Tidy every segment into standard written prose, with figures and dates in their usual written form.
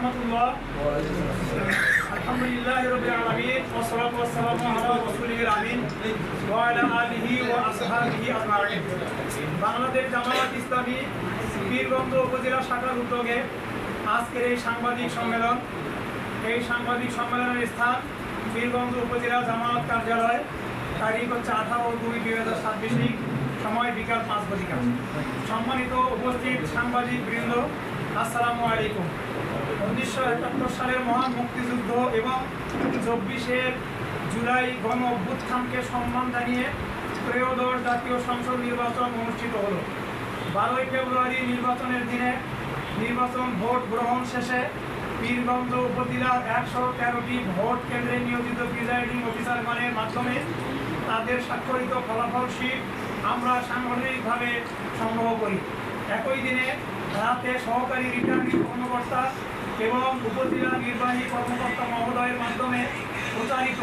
রহমতুল্লাহ। আলহামদুলিল্লাহি রাব্বিল আলামিন ওয়া সলাতু ওয়া সালামু আলা রাসূলিল আমিন ওয়া আলা আলিহি ওয়া আসহাবিহি আজমাইন। বাংলাদেশ জামায়াত ইসলামী পীরগঞ্জ উপজেলা শাখার উদ্যোগে আজকের এই সাংবাদিক সম্মেলন। এই সাংবাদিক সম্মেলনের স্থান পীরগঞ্জ উপজেলা জামায়াত কার্যালয়। তারিখ হচ্ছে 18/2/2026, সময় বিকাল 5 সম্মানিত উপস্থিত সাংবাদিক বৃন্দ, আসসালামু আলাইকুম। 1971 সালের মহান মুক্তিযুদ্ধ এবং 24 জুলাই গণ অভ্যুত্থানকে সম্মান জানিয়ে ত্রয়োদশ জাতীয় সংসদ নির্বাচন অনুষ্ঠিত হলো। 12 ফেব্রুয়ারি নির্বাচনের দিনে নির্বাচন ভোট গ্রহণ শেষে পীরগঞ্জ উপজেলার 113টি ভোট কেন্দ্রে নিয়োজিত প্রিজাইডিং অফিসারগণের মাধ্যমে তাদের স্বাক্ষরিত ফলাফল শীট আমরা সাংগঠনিকভাবে সংগ্রহ করি। একই দিনে রাতে সহকারী রিটার্নিং কর্মকর্তা এবং উপজেলা নির্বাহী কর্মকর্তা মহোদয়ের মাধ্যমে প্রচারিত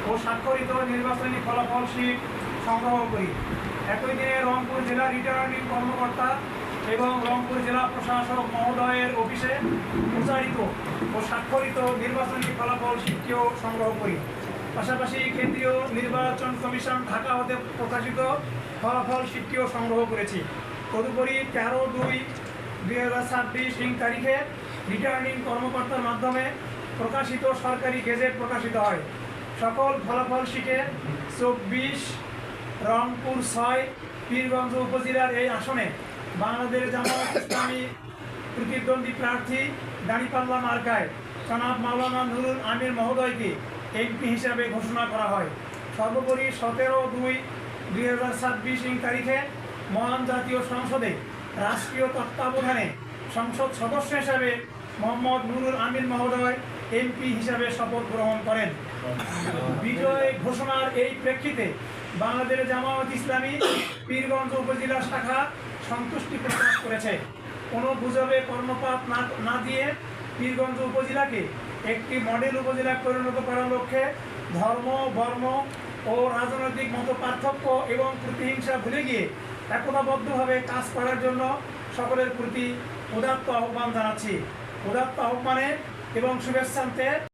ও স্বাক্ষরিত নির্বাচনী ফলাফল শীট সংগ্রহ করি। একই দিনে রংপুর জেলা রিটার্নিং কর্মকর্তা এবং রংপুর জেলা প্রশাসক মহোদয়ের অফিসে প্রচারিত ও স্বাক্ষরিত নির্বাচনী ফলাফল শীটটিও সংগ্রহ করি। পাশাপাশি কেন্দ্রীয় নির্বাচন কমিশন ঢাকা হতে প্রকাশিত ফলাফল শীটটিও সংগ্রহ করেছি। তদুপরি 13/2/2026 তারিখে রিটার্নিং কর্মকর্তার মাধ্যমে প্রকাশিত সরকারি গেজেট প্রকাশিত হয়। সকল ফলাফল শীটে 24 রংপুর 6 পীরগঞ্জ উপজেলার এই আসনে বাংলাদেশ জামায়াত ইসলামী প্রতিদ্বন্দ্বী প্রার্থী দাঁড়িপাল্লা মার্কায় জনাব মাওলানা নুরুল আমির মহোদয়কে এমপি হিসাবে ঘোষণা করা হয়। সর্বোপরি 17/2/2026 তারিখে মহান জাতীয় সংসদে রাষ্ট্রীয় তত্ত্বাবধানে সংসদ সদস্য হিসাবে মোহাম্মদ নুরুল আমিন মহোদয় এমপি হিসাবে শপথ গ্রহণ করেন। বিজয় ঘোষণার এই প্রেক্ষিতে বাংলাদেশ জামায়াত ইসলামী পীরগঞ্জ উপজেলা শাখা সন্তুষ্টি প্রকাশ করেছে। কোনো গুজবে কর্ণপাত না দিয়ে পীরগঞ্জ উপজেলাকে একটি মডেল উপজেলা পরিণত করার লক্ষ্যে ধর্ম, বর্ণ ও রাজনৈতিক মত পার্থক্য এবং প্রতিহিংসা ভুলে গিয়ে একতাবদ্ধভাবে কাজ করার জন্য সকলের প্রতি উদাত্ত আহ্বান জানাচ্ছি। উদাত্ত আহ্বানে এবং শুভেচ্ছান্তে